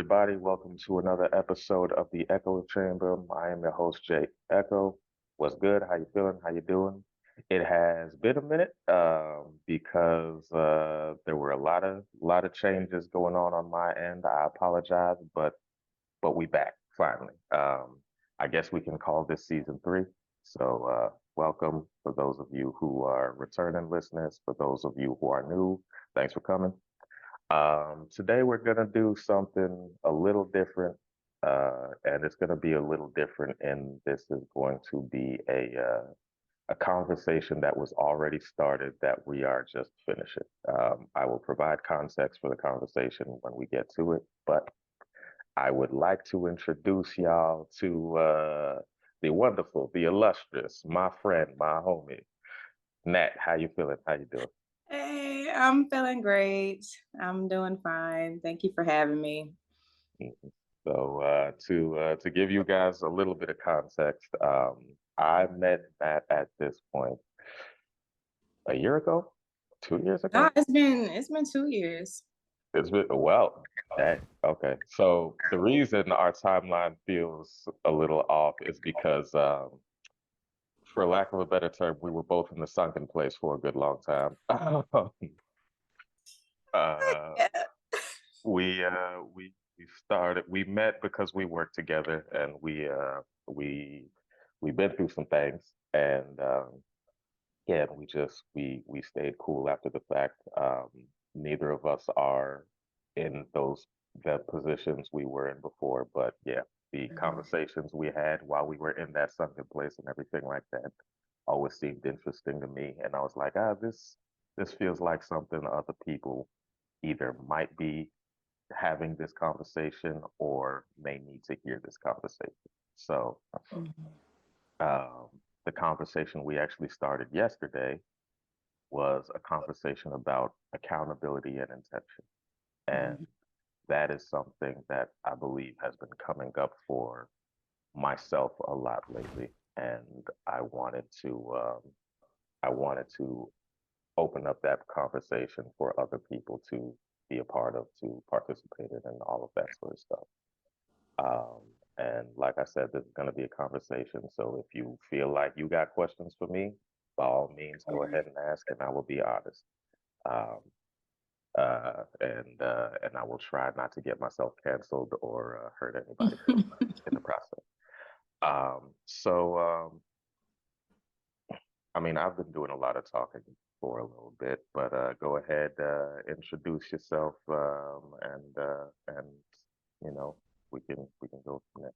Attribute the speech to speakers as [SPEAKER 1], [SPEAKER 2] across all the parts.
[SPEAKER 1] everybody. Welcome to another episode of the Ecko Chamber. I am your host, J.ecko. What's good? How you feeling? How you doing? It has been a minute because there were a lot of changes going on my end. I apologize, but we back finally. I guess we can call this season three. So welcome for those of you who are returning listeners. For those of you who are new, thanks for coming. Today we're gonna do something a little different, and it's gonna be a little different. And this is going to be a conversation that was already started that we are just finishing. I will provide context for the conversation when we get to it, but I would like to introduce y'all to the wonderful, the illustrious, my friend, my homie, Nat. How you feeling? How you doing?
[SPEAKER 2] Hey, I'm feeling great. I'm doing fine. Thank you for having me.
[SPEAKER 1] Mhm. So to give you guys a little bit of context, I met Matt at this point a year ago, 2 years
[SPEAKER 2] Ah,
[SPEAKER 1] ago.
[SPEAKER 2] it's been 2 years.
[SPEAKER 1] It's been well. Dang. Okay. So the reason our timeline feels a little off is because, for lack of a better term, we were both in the sunken place for a good long time. uh,
[SPEAKER 2] Yeah.
[SPEAKER 1] we met because we worked together, and we we've been through some things, and yeah, and we stayed cool after the fact. Neither of us are in the positions we were in before, but yeah, the
[SPEAKER 2] Mhm.
[SPEAKER 1] conversations we had while we were in that sunken place and everything like that always seemed interesting to me, and I was like, this feels like something other people either might be having this conversation or may need to hear this conversation. So,
[SPEAKER 2] Mhm.
[SPEAKER 1] um, the conversation we actually started yesterday was a conversation about accountability and intention. And
[SPEAKER 2] Mhm.
[SPEAKER 1] that is something that I believe has been coming up for myself a lot lately. And I wanted to open up that conversation for other people to be a part of, to participate in, and all of that sort of stuff. Um, and like I said, this is going to be a conversation. So if you feel like you got questions for me, by all means, go ahead and ask, and I will be honest. Um, and I will try not to get myself canceled or hurt anybody's feelings in the process. So I mean, I've been doing a lot of talking for a little bit, but go ahead, introduce yourself, and you know, we can go from there.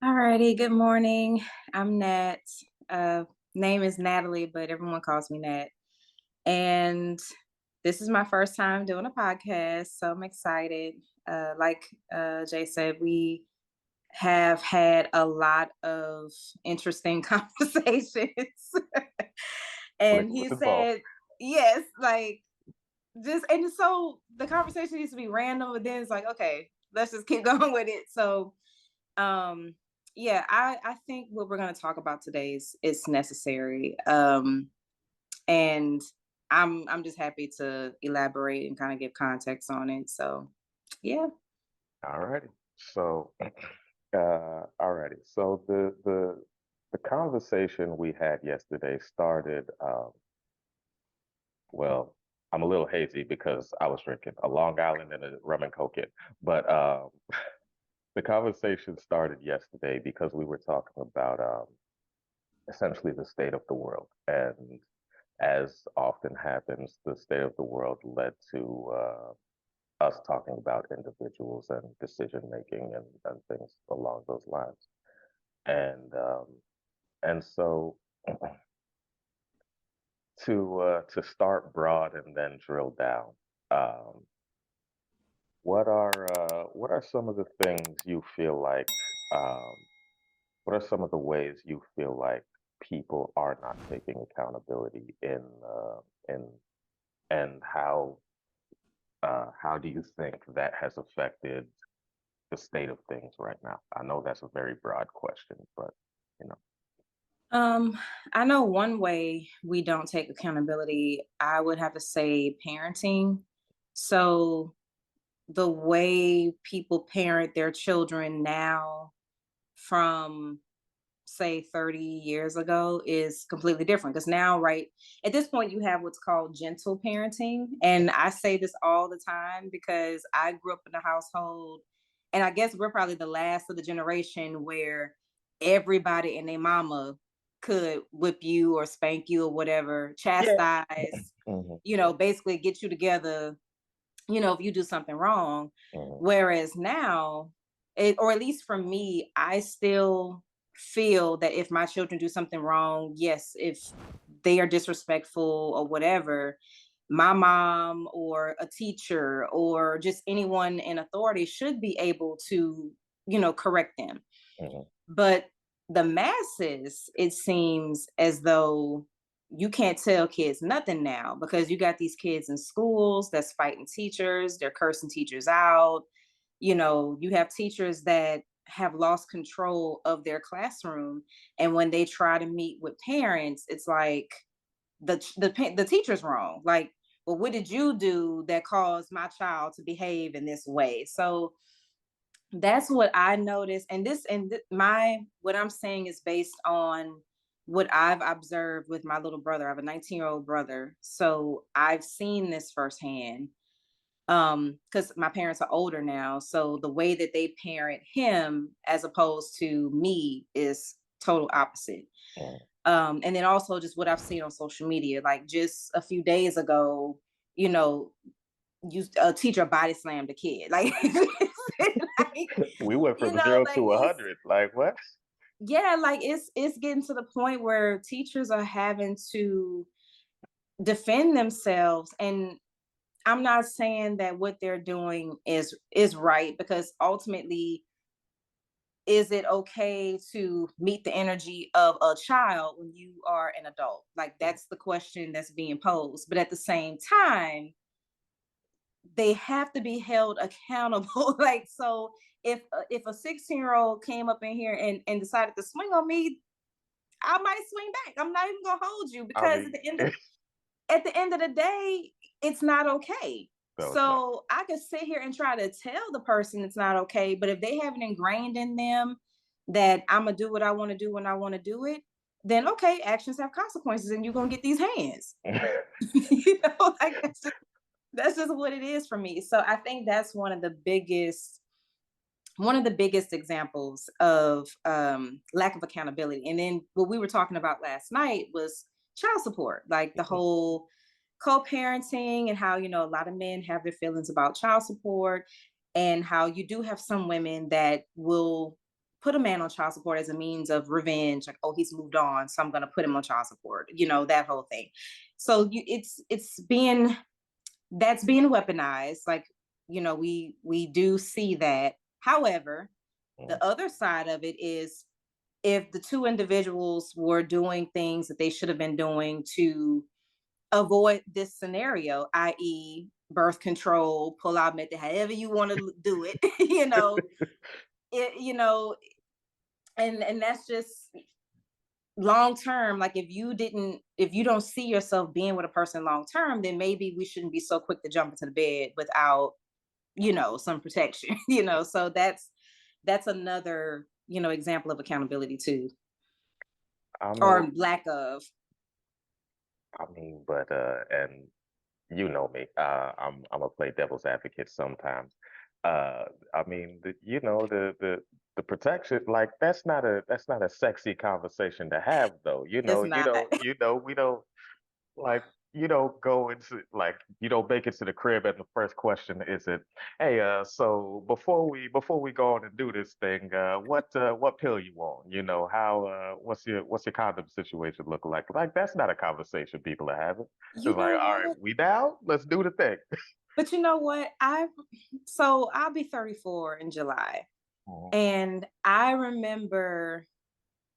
[SPEAKER 2] Alrighty, good morning. I'm Nat. Uh, Name is Natalie, but everyone calls me Nat. And this is my first time doing a podcast, so I'm excited. Like Jay said, we have had a lot of interesting conversations. And he
[SPEAKER 1] What's involved?
[SPEAKER 2] said, yes, like just, and so the conversation used to be random, but then it's like, okay, let's just keep going with it. So, um, yeah, I think what we're going to talk about today is necessary. And I'm just happy to elaborate and kind of give context on it. So, yeah.
[SPEAKER 1] All righty. So, alrighty. So the conversation we had yesterday started. Well, I'm a little hazy because I was drinking a Long Island and a rum and coke it, but the conversation started yesterday because we were talking about essentially the state of the world, and as often happens, the state of the world led to us talking about individuals and decision making and things along those lines. And so to start broad and then drill down, um, what are some of the things you feel like um, what are some of the ways you feel like people are not taking accountability in and how do you think that has affected the state of things right now? I know that's a very broad question, but you know.
[SPEAKER 2] Um, I know one way we don't take accountability, I would have to say parenting. So the way people parent their children now from say 30 years ago is completely different, because now, right, at this point you have what's called gentle parenting, and I say this all the time because I grew up in a household, and I guess we're probably the last of the generation where everybody and their mama could whip you or spank you or whatever,
[SPEAKER 1] Yeah.
[SPEAKER 2] chastise,
[SPEAKER 1] Mhm,
[SPEAKER 2] basically get you together, if you do something wrong.
[SPEAKER 1] mhm,
[SPEAKER 2] Whereas now, or at least for me, I still feel that if my children do something wrong, yes, if they are disrespectful or whatever, my mom or a teacher or just anyone in authority should be able to, correct them.
[SPEAKER 1] mhm,
[SPEAKER 2] But the masses, it seems as though you can't tell kids nothing now, because you got these kids in schools that's fighting teachers, they're cursing teachers out. You have teachers that have lost control of their classroom, and when they try to meet with parents, it's like the teacher's wrong. Like, well, what did you do that caused my child to behave in this way? So that's what I noticed. And my what I'm saying is based on what I've observed with my little brother. I have a 19-year-old brother, so I've seen this firsthand. Because my parents are older now, so the way that they parent him as opposed to me is total opposite.
[SPEAKER 1] mhm.
[SPEAKER 2] And then also just what I've seen on social media, like just a few days ago, you know, a teacher body slammed a kid, like, like,
[SPEAKER 1] We went from 0
[SPEAKER 2] like
[SPEAKER 1] to
[SPEAKER 2] it's,
[SPEAKER 1] 100. Like what?
[SPEAKER 2] yeah, like it's getting to the point where teachers are having to defend themselves. And I'm not saying that what they're doing is right, because ultimately, is it okay to meet the energy of a child when you are an adult? Like, that's the question that's being posed. But at the same time, they have to be held accountable. Like, so if a 16-year-old came up in here and decided to swing on me, I might swing back. I'm not even gonna hold you,
[SPEAKER 1] I
[SPEAKER 2] because
[SPEAKER 1] mean,
[SPEAKER 2] at the end of the day, it's not okay.
[SPEAKER 1] no, it's not.
[SPEAKER 2] So I could sit here and try to tell the person it's not okay, but if they have it ingrained in them that I'm gonna do what I want to do when I want to do it, then okay, actions have consequences, and you're gonna get these hands. Like, that's just what it is for me. So I think that's one of the biggest examples of lack of accountability. And then what we were talking about last night was child support, like the whole co-parenting, and how a lot of men have their feelings about child support, and how you do have some women that will put a man on child support as a means of revenge, like, oh, he's moved on, so I'm going to put him on child support, that whole thing. So it's being that's being weaponized. Like, we do see that. However,
[SPEAKER 1] Mhm,
[SPEAKER 2] the other side of it is, if the two individuals were doing things that they should have been doing to avoid this scenario, i.e., birth control, pull out method, however you want to do it, it, and that's just long term. Like, if you don't see yourself being with a person long term, then maybe we shouldn't be so quick to jump into the bed without some protection. So that's another example of accountability too,
[SPEAKER 1] I mean,
[SPEAKER 2] or lack of.
[SPEAKER 1] but and you know me, I'm a play devil's advocate sometimes. Uh, I mean, the protection, like that's not a sexy conversation to have though.
[SPEAKER 2] It's not.
[SPEAKER 1] We don't like you don't go into like you don't make it to the crib and the first question isn't, hey, so before we go on and do this thing, what pill you on? How what's your condom situation look like? Like that's not a conversation people are having.
[SPEAKER 2] You
[SPEAKER 1] It's like,
[SPEAKER 2] know
[SPEAKER 1] all right,
[SPEAKER 2] what?
[SPEAKER 1] we down? Let's do the thing.
[SPEAKER 2] But you know what? I'll be 34 in July.
[SPEAKER 1] Mhm.
[SPEAKER 2] And I remember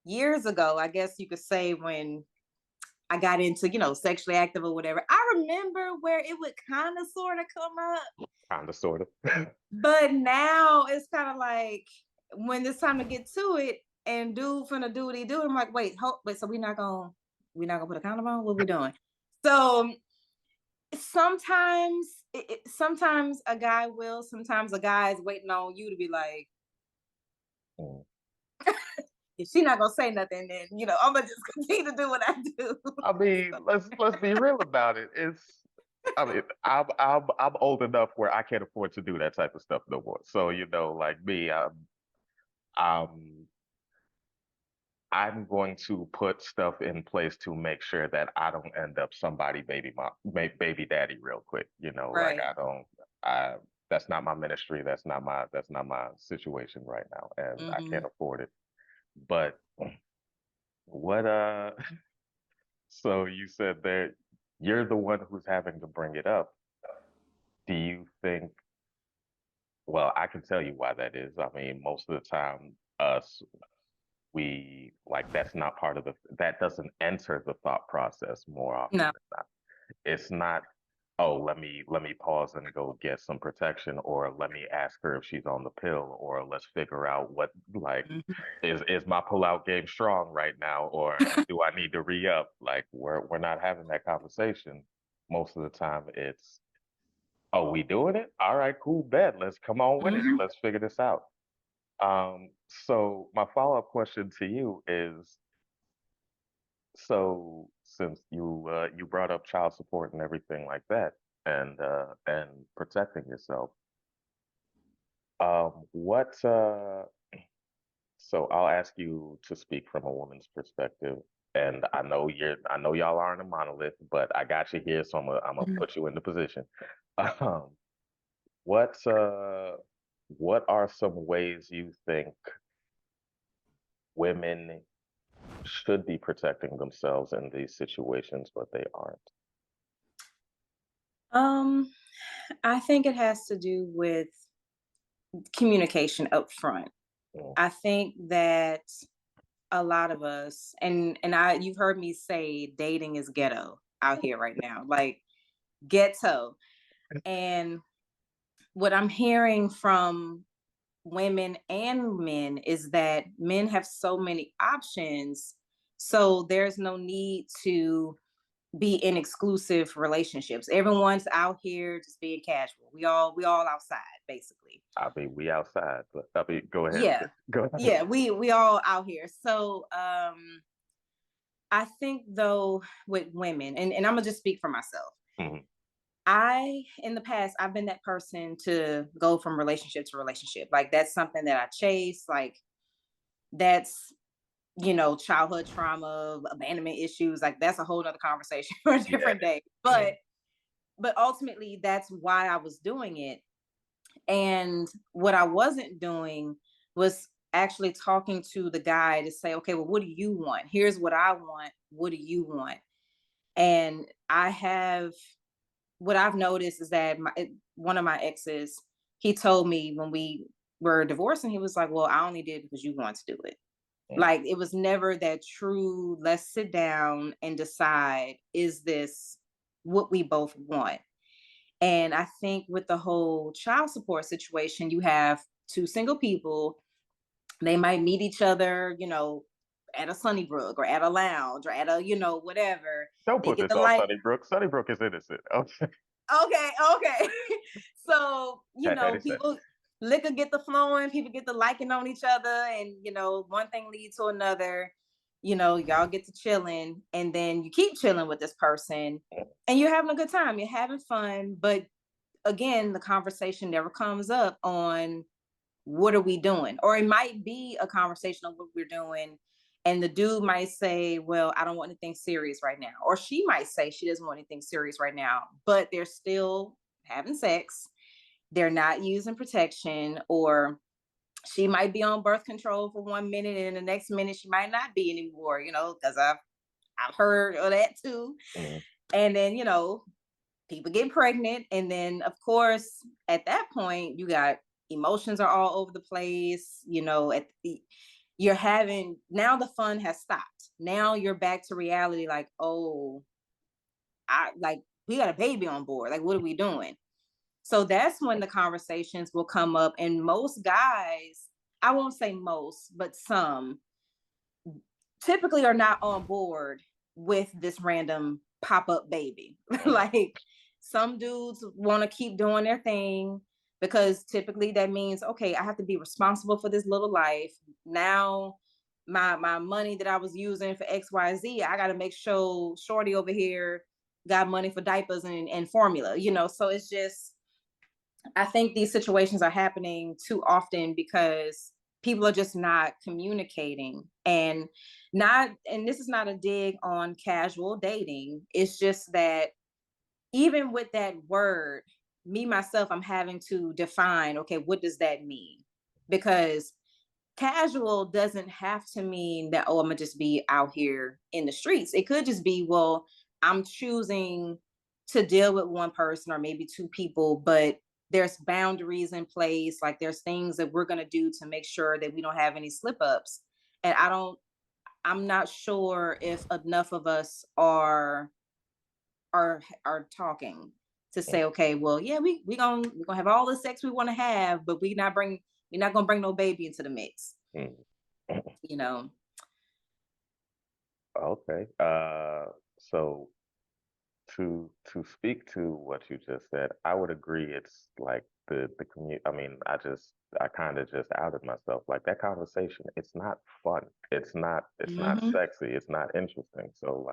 [SPEAKER 2] years ago, I guess you could say, when I got into, sexually active or whatever, I remember where it would kind of sort of come up.
[SPEAKER 1] Kinda sorta.
[SPEAKER 2] But now it's kind of like, when it's time to get to it, and dude finna do what he do, I'm like, wait, so we're not gonna put a condom on? What we doing? So Sometimes a guy will, sometimes a guy is waiting on you to be like,
[SPEAKER 1] Mm.
[SPEAKER 2] if she not gonna say nothing, then I'm gonna just continue to do what I do.
[SPEAKER 1] I mean,
[SPEAKER 2] So,
[SPEAKER 1] let's be real about it. I mean, I'm old enough where I can't afford to do that type of stuff no more. So, like me, I'm I'm going to put stuff in place to make sure that I don't end up somebody baby daddy real quick. Like
[SPEAKER 2] right.
[SPEAKER 1] I don't, I that's not my ministry. That's not my situation right now, and I
[SPEAKER 2] Hmm.
[SPEAKER 1] can't afford it. But what so you said that you're the one who's having to bring it up. Do you think, well, I can tell you why that is. I mean, most of the time, us, we like that doesn't enter the thought process more often
[SPEAKER 2] No.
[SPEAKER 1] than not. It's not, oh, let me pause and go get some protection, or let me ask her if she's on the pill, or let's figure out what like
[SPEAKER 2] Mhm.
[SPEAKER 1] is my pullout game strong right now, or do I need to re-up? Like we're not having that conversation. Most of the time it's, oh, we doing it? All right, cool, bet. Let's come on with it.
[SPEAKER 2] Mhm.
[SPEAKER 1] Let's figure this out. So my follow-up question to you is, so since you brought up child support and everything like that, and protecting yourself, what so I'll ask you to speak from a woman's perspective, and I know y'all aren't a monolith, but I got you here, so I'm gonna
[SPEAKER 2] Mhm.
[SPEAKER 1] put you in the position. Um, what uh what are some ways you think women should be protecting themselves in these situations, but they aren't?
[SPEAKER 2] Um, I think it has to do with communication up front.
[SPEAKER 1] Mm,
[SPEAKER 2] I think that a lot of us, and you've heard me say dating is ghetto out here right now, like ghetto. And what I'm hearing from women and men is that men have so many options, so there's no need to be in exclusive relationships. Everyone's out here just being casual. We all outside basically.
[SPEAKER 1] I mean, we outside, but I mean, go ahead.
[SPEAKER 2] Yeah.
[SPEAKER 1] Go ahead.
[SPEAKER 2] Yeah, we all out here. So I think though with women, and I'm gonna just speak for myself.
[SPEAKER 1] Mhm.
[SPEAKER 2] In the past, I've been that person to go from relationship to relationship. Like that's something that I chase. Like that's, childhood trauma, abandonment issues. Like that's a whole other conversation for a
[SPEAKER 1] Yeah.
[SPEAKER 2] different day.
[SPEAKER 1] Mm,
[SPEAKER 2] But ultimately that's why I was doing it. And what I wasn't doing was actually talking to the guy to say, okay, well, what do you want? Here's what I want. What do you want? And what I've noticed is that one of my exes, he told me when we were divorcing, he was like, well, I only did it because you want to do it.
[SPEAKER 1] mm,
[SPEAKER 2] Like it was never that true, let's sit down and decide, is this what we both want? And I think with the whole child support situation, you have two single people. They might meet each other, at a Sunnybrook or at a lounge or at a, whatever.
[SPEAKER 1] don't
[SPEAKER 2] They
[SPEAKER 1] put
[SPEAKER 2] get
[SPEAKER 1] this
[SPEAKER 2] the
[SPEAKER 1] on
[SPEAKER 2] light.
[SPEAKER 1] Sunnybrook. Sunnybrook is innocent. Okay.
[SPEAKER 2] Okay, okay. So,
[SPEAKER 1] Daddy said.
[SPEAKER 2] people liquor get the flowing, people get the liking on each other, and one thing leads to another. Y'all get to chilling, and then you keep chilling with this person, and you're having a good time, you're having fun, but again, the conversation never comes up on what are we doing? Or it might be a conversation on what we're doing. And the dude might say, well, I don't want anything serious right now. Or she might say she doesn't want anything serious right now, but they're still having sex. They're not using protection, or she might be on birth control for 1 minute and the next minute she might not be anymore, because I've heard of that too.
[SPEAKER 1] Mm,
[SPEAKER 2] And then, people get pregnant, and then of course at that point you got emotions are all over the place, you're having, now the fun has stopped, now you're back to reality, like, oh, I like, we got a baby on board, like what are we doing? So that's when the conversations will come up, and most guys, I won't say most, but some typically are not on board with this random pop-up baby.
[SPEAKER 1] mm.
[SPEAKER 2] Like Some dudes want to keep doing their thing because typically that means, okay, I have to be responsible for this little life. Now my money that I was using for XYZ, I gotta make sure Shorty over here got money for diapers and formula, So it's just, I think these situations are happening too often because people are just not communicating, and this is not a dig on casual dating. It's just that even with that word, me myself, I'm having to define, okay, what does that mean? Because casual doesn't have to mean that, oh, I'm gonna just be out here in the streets. It could just be, well, I'm choosing to deal with one person or maybe two people, but there's boundaries in place. Like there's things that we're gonna do to make sure that we don't have any slip ups. And I'm not sure if enough of us are talking to say, okay, well, yeah, we're gonna have all the sex we want to have, but we're not gonna bring no baby into the mix,
[SPEAKER 1] Mm.
[SPEAKER 2] you know.
[SPEAKER 1] Okay. So to speak to what you just said, I would agree. It's like the commute. I mean, I kind of just outed myself. Like that conversation, it's not fun. It's not
[SPEAKER 2] Hmm.
[SPEAKER 1] sexy. It's not interesting. So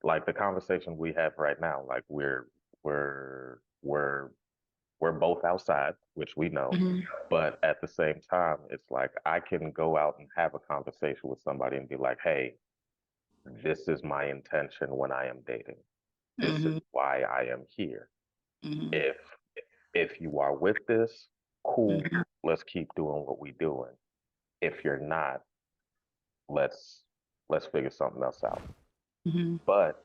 [SPEAKER 1] like the conversation we have right now, like we're we're we're both outside, which we know,
[SPEAKER 2] Hmm.
[SPEAKER 1] but at the same time, it's like I can go out and have a conversation with somebody and be like, hey, this is my intention when I am dating. This is
[SPEAKER 2] Hmm.
[SPEAKER 1] why I am here.
[SPEAKER 2] Hmm.
[SPEAKER 1] If if you are with this, cool,
[SPEAKER 2] Hmm.
[SPEAKER 1] let's keep doing what we're doing. If you're not, let's let's figure something else out.
[SPEAKER 2] Hmm.
[SPEAKER 1] But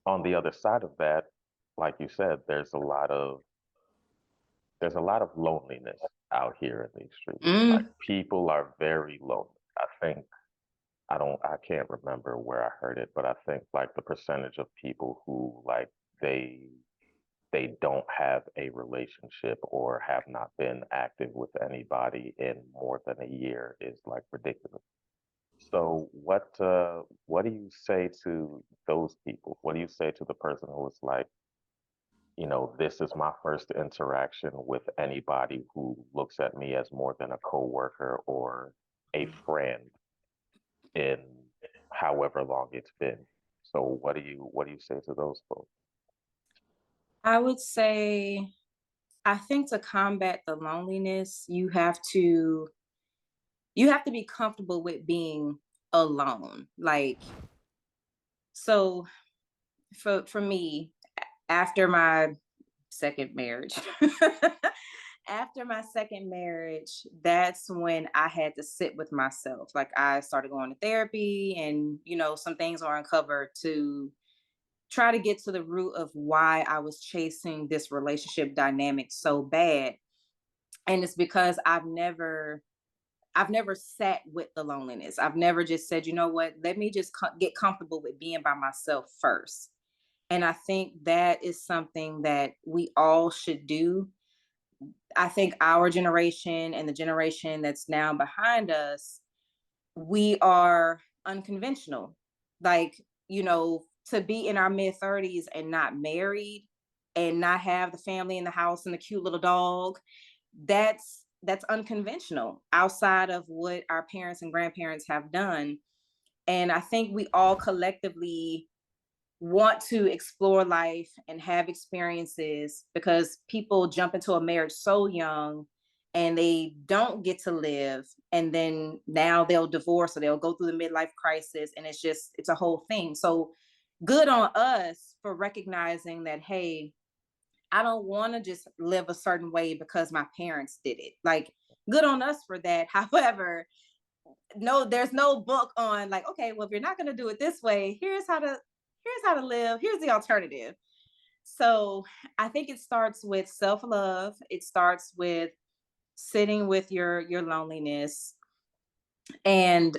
[SPEAKER 1] on the other side of that, like you said, there's a lot of loneliness out here in these streets. Like
[SPEAKER 2] Hmm.
[SPEAKER 1] people are very lonely. I think I can't remember where I heard it, but I think like the percentage of people who like they they don't have a relationship or have not been active with anybody in more than a year is like ridiculous. So what do you say to those people? What do you say to the person who is like, this is my first interaction with anybody who looks at me as more than a coworker or a friend in however long it's been. So what do you say to those folks?
[SPEAKER 2] I would say, I think to combat the loneliness, you have to be comfortable with being alone. Like, so for me, after my second marriage. After my second marriage, that's when I had to sit with myself. Like I started going to therapy, and some things are uncovered to try to get to the root of why I was chasing this relationship dynamic so bad. And it's because I've never sat with the loneliness. I've never just said, you know what, let me just get comfortable with being by myself first. And I think that is something that we all should do. I think our generation and the generation that's now behind us, we are unconventional. Like, to be in our mid 30s and not married and not have the family in the house and the cute little dog, that's unconventional outside of what our parents and grandparents have done. And I think we all collectively want to explore life and have experiences because people jump into a marriage so young and they don't get to live, and then now they'll divorce or they'll go through the midlife crisis, and it's a whole thing. So good on us for recognizing that, hey, I don't want to just live a certain way because my parents did it. Like, good on us for that. However, no, there's no book on, like, okay, well, if you're not going to do it this way, here's how to live, here's the alternative. So I think it starts with self-love. It starts with sitting with your loneliness and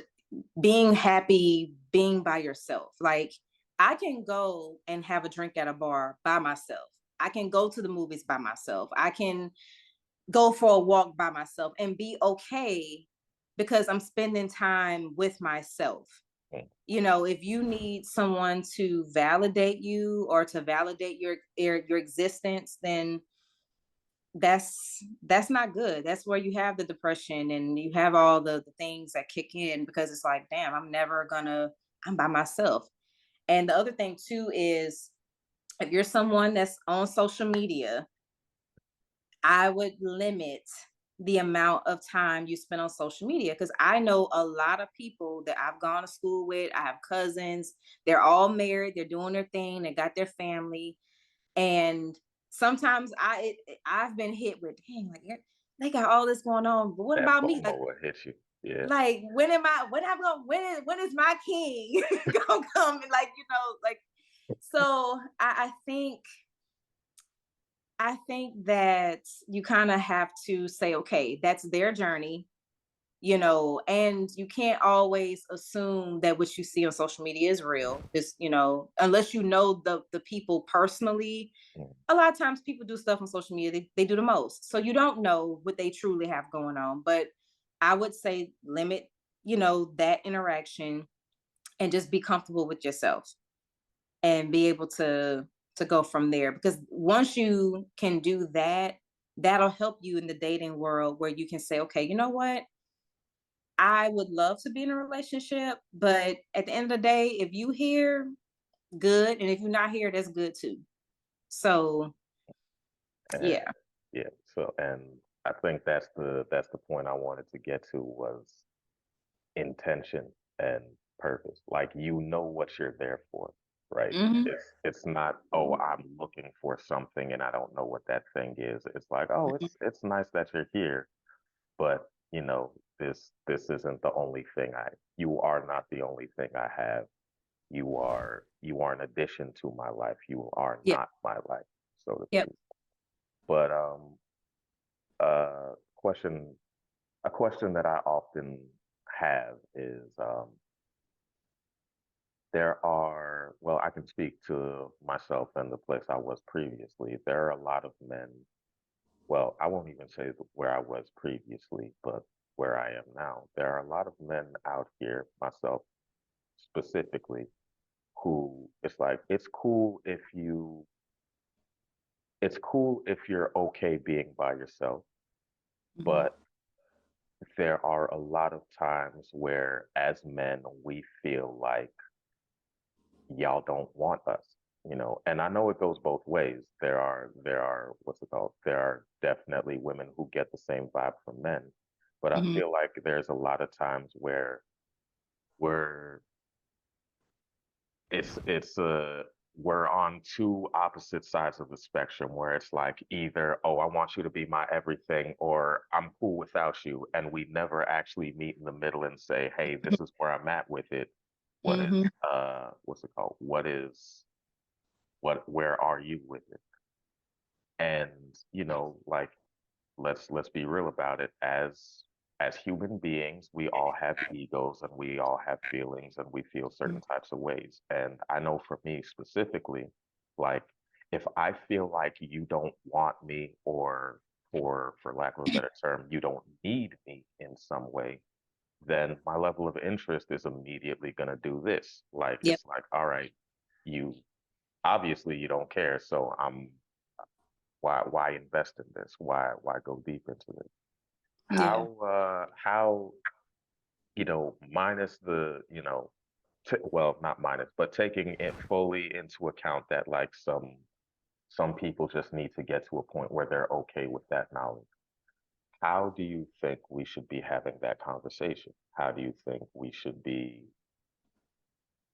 [SPEAKER 2] being happy being by yourself. Like, I can go and have a drink at a bar by myself. I can go to the movies by myself. I can go for a walk by myself and be okay because I'm spending time with myself.
[SPEAKER 1] mm,
[SPEAKER 2] If you need someone to validate you or to validate your existence, then that's not good. That's where you have the depression and you have all the things that kick in, because it's like, damn, I'm by myself. And the other thing too is, if you're someone that's on social media, I would limit the amount of time you spend on social media, because I know a lot of people that I've gone to school with. I have cousins, they're all married, they're doing their thing, they got their family. And sometimes I've been hit with, dang, like they got all this going on, but what
[SPEAKER 1] that
[SPEAKER 2] about me?
[SPEAKER 1] FOMO will hit you. Yeah.
[SPEAKER 2] Like when is my king gonna come? And like, so I think that you kind of have to say, okay, that's their journey, and you can't always assume that what you see on social media is real. Just, unless you know the people personally.
[SPEAKER 1] Mm.
[SPEAKER 2] A lot of times people do stuff on social media, they do the most. So you don't know what they truly have going on. But I would say limit, that interaction, and just be comfortable with yourself and be able to go from there, because once you can do that, that'll help you in the dating world, where you can say, okay, you know what, I would love to be in a relationship, but at the end of the day, if you here, good, and if you're not here, that's good too. So
[SPEAKER 1] And
[SPEAKER 2] yeah.
[SPEAKER 1] yeah, so and I think that's the point I wanted to get to was intention and purpose. Like you know what you're there for, right?
[SPEAKER 2] Hmm.
[SPEAKER 1] It's not, oh, I'm looking for something and I don't know what that thing is. It's like, oh, it's nice that you're here, but this isn't the only thing you are not the only thing I have. You are an addition to my life. You are
[SPEAKER 2] Yep.
[SPEAKER 1] not my life, so to
[SPEAKER 2] Yep.
[SPEAKER 1] speak. But uh question a question that I often have is well, I can speak to myself and the place I was previously. There are a lot of men, well, I won't even say where I was previously, but where I am now. There are a lot of men out here, myself specifically, who it's like it's cool if you're okay being by yourself,
[SPEAKER 2] Hmm.
[SPEAKER 1] but there are a lot of times where as men we feel like y'all don't want us. And I know it goes both ways. There are what's it called? There are definitely women who get the same vibe from men, but I
[SPEAKER 2] Hmm.
[SPEAKER 1] feel like there's a lot of times where we're it's we're on two opposite sides of the spectrum where it's like either, oh, I want you to be my everything, or I'm cool without you, and we never actually meet in the middle and say, hey, this is where I'm at with it. What is
[SPEAKER 2] Hmm.
[SPEAKER 1] what's it called? Where are you with it? And like let's be real about it. As human beings, we all have egos and we all have feelings and we feel certain types of ways. And I know for me specifically, like if I feel like you don't want me, or for lack of a better term, you don't need me in some way, then my level of interest is immediately going to do this. Like
[SPEAKER 2] Yep.
[SPEAKER 1] it's like, all right, you obviously you don't care, so why invest in this? Why go deep into this?
[SPEAKER 2] Yeah.
[SPEAKER 1] How minus the well, not minus, but taking it fully into account that like some people just need to get to a point where they're okay with that knowledge. How do you think we should be having that conversation? How do you think we should be,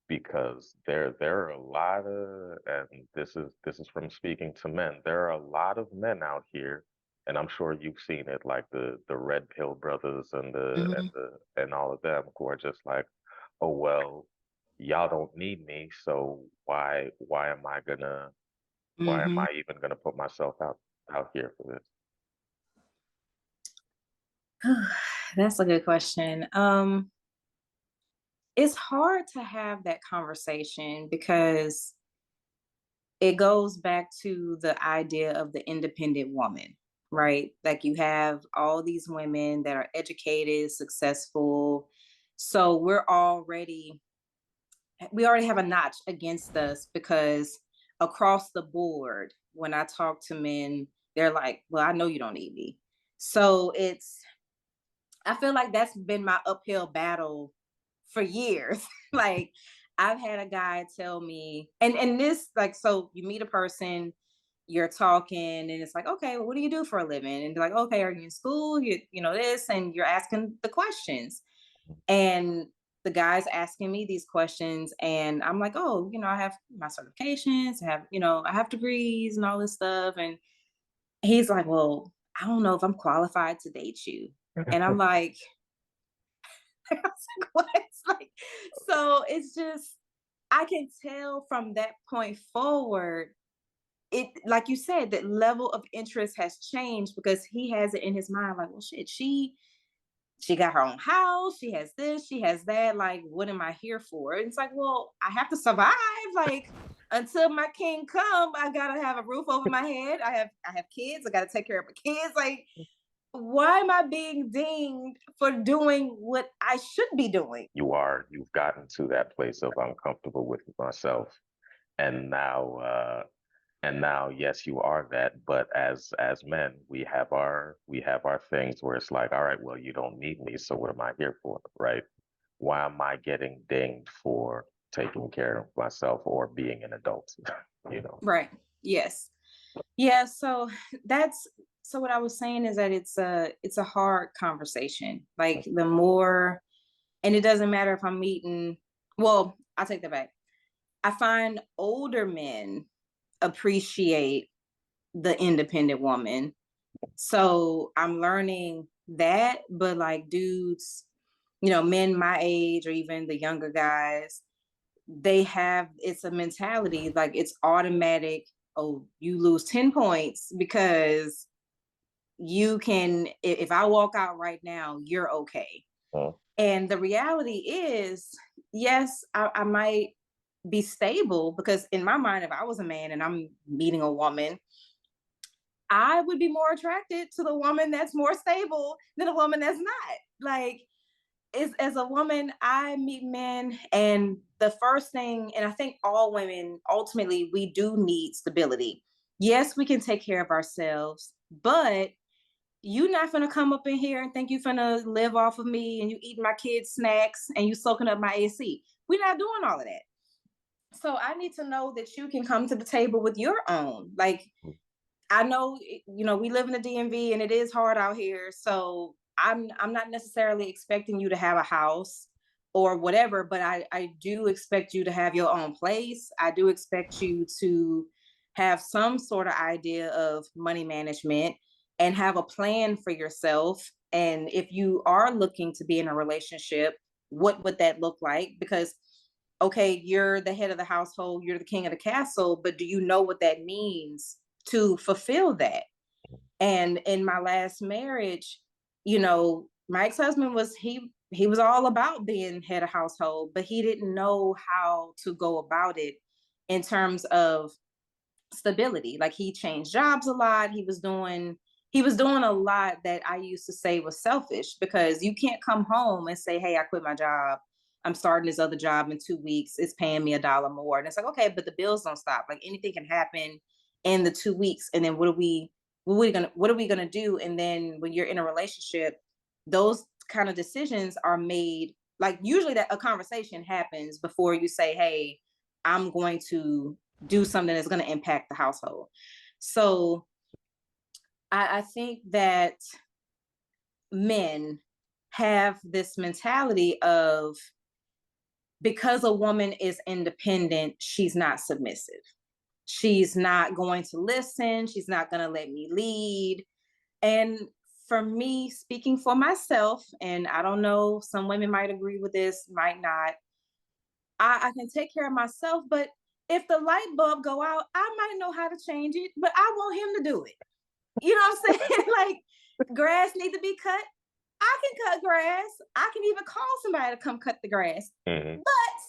[SPEAKER 1] because there are a lot of, and this is from speaking to men, there are a lot of men out here, and I'm sure you've seen it, like the red pill brothers and the and
[SPEAKER 2] Hmm.
[SPEAKER 1] the and all of them who are just like, oh well, y'all don't need me, so why am
[SPEAKER 2] Hmm.
[SPEAKER 1] I even gonna put myself out here for this?
[SPEAKER 2] That's a good question. It's hard to have that conversation, because it goes back to the idea of the independent woman, right? Like, you have all these women that are educated, successful. So we're already we already have a notch against us because across the board, when I talk to men, they're like, well, I know you don't need me. So I feel like that's been my uphill battle for years. Like I've had a guy tell me, and this, like, so you meet a person, you're talking, and it's like, okay, well, what do you do for a living? And they're like, okay, are you in school? You know this, and you're asking the questions. And the guy's asking me these questions, and I'm like, oh, I have my certifications, I have degrees and all this stuff. And he's like, well, I don't know if I'm qualified to date you. And I'm like, I was like, what? Like, so it's just, I can tell from that point forward, it, like you said, that level of interest has changed because he has it in his mind, like, well, shit, she got her own house, she has this, she has that. Like, what am I here for? And it's like, well, I have to survive. Like, until my king come, I gotta have a roof over my head. I have kids, I gotta take care of my kids. Like, why am I being dinged for doing what I should be doing?
[SPEAKER 1] You've gotten to that place of I'm comfortable with myself. And now, yes, you are that, but as men, we have our things where it's like, all right, well, you don't need me, so what am I here for, right? Why am I getting dinged for taking care of myself or being an adult? you know.
[SPEAKER 2] Right. Yes. Yeah. So that's, so what I was saying is that it's a hard conversation. Like the more, and it doesn't matter if I'm meeting, well, I'll take that back. I find older men appreciate the independent woman. So I'm learning that, but like dudes, men my age or even the younger guys, they have, it's a mentality, like it's automatic. Oh, you lose 10 points because you can, if I walk out right now, you're okay.
[SPEAKER 1] Mm.
[SPEAKER 2] And the reality is, yes, I might be stable because in my mind, if I was a man and I'm meeting a woman, I would be more attracted to the woman that's more stable than a woman that's not. Like, as a woman, I meet men, and the first thing, and I think all women ultimately, we do need stability. Yes, we can take care of ourselves, but you not gonna come up in here and think you finna live off of me and you eating my kids' snacks and you soaking up my AC. We're not doing all of that. So I need to know that you can come to the table with your own. Like, I know, we live in the DMV and it is hard out here. So I'm not necessarily expecting you to have a house or whatever, but I do expect you to have your own place. I do expect you to have some sort of idea of money management and have a plan for yourself. And if you are looking to be in a relationship, what would that look like? Because okay, you're the head of the household, you're the king of the castle, but do you know what that means to fulfill that? And in my last marriage, my ex-husband he was all about being head of household, but he didn't know how to go about it in terms of stability. Like he changed jobs a lot. He was doing a lot that I used to say was selfish because you can't come home and say, "Hey, I quit my job. I'm starting this other job in 2 weeks. It's paying me $1 more." And it's like, okay, but the bills don't stop. Like anything can happen in the 2 weeks. And then what are we gonna do? And then when you're in a relationship, those kind of decisions are made. Like usually that a conversation happens before you say, "Hey, I'm going to do something that's going to impact the household." So I think that men have this mentality of, because a woman is independent, she's not submissive. She's not going to listen. She's not going to let me lead. And for me, speaking for myself, and I don't know, some women might agree with this, might not. I can take care of myself, but if the light bulb go out, I might know how to change it, but I want him to do it. You know what I'm saying? Like grass need to be cut. I can cut grass. I can even call somebody to come cut the grass,
[SPEAKER 1] Hmm.
[SPEAKER 2] but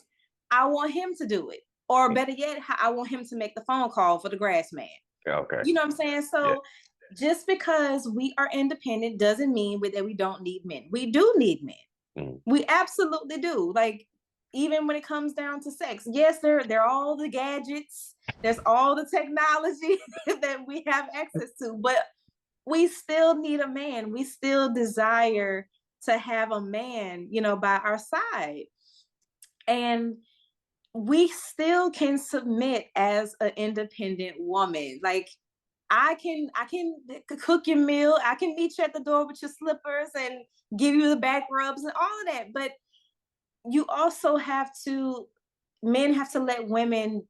[SPEAKER 2] I want him to do it. Or better yet, I want him to make the phone call for the grass man.
[SPEAKER 1] Okay.
[SPEAKER 2] You know what I'm saying?
[SPEAKER 1] Yeah.
[SPEAKER 2] So just because we are independent doesn't mean that we don't need men. We do need men.
[SPEAKER 1] Mm.
[SPEAKER 2] We absolutely do. Like even when it comes down to sex. Yes, there are all the gadgets, there's all the technology that we have access to, but we still need a man. We still desire to have a man, by our side. And we still can submit as an independent woman. Like I can cook your meal. I can meet you at the door with your slippers and give you the back rubs and all of that. But you also men have to let women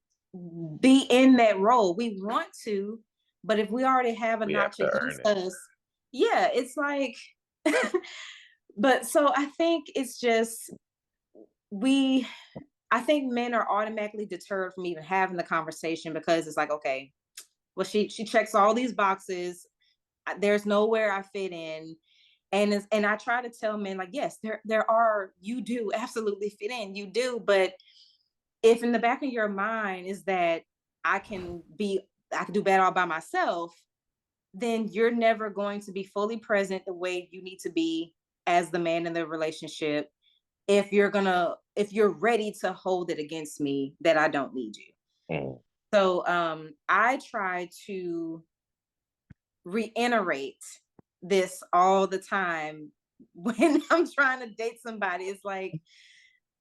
[SPEAKER 2] be in that role. We want to, but if we already have a
[SPEAKER 1] We have
[SPEAKER 2] notch
[SPEAKER 1] to earn
[SPEAKER 2] against
[SPEAKER 1] it.
[SPEAKER 2] us, yeah, it's like, but so I think it's just, we, I think men are automatically deterred from even having the conversation because it's like, okay, well, she checks all these boxes. There's nowhere I fit in. And I try to tell men, like, yes, there are, you do absolutely fit in, you do, but if in the back of your mind is that I can do bad all by myself, then you're never going to be fully present the way you need to be as the man in the relationship, if you're ready to hold it against me that I don't need you.
[SPEAKER 1] Mm.
[SPEAKER 2] So I try to reiterate this all the time when I'm trying to date somebody. It's like,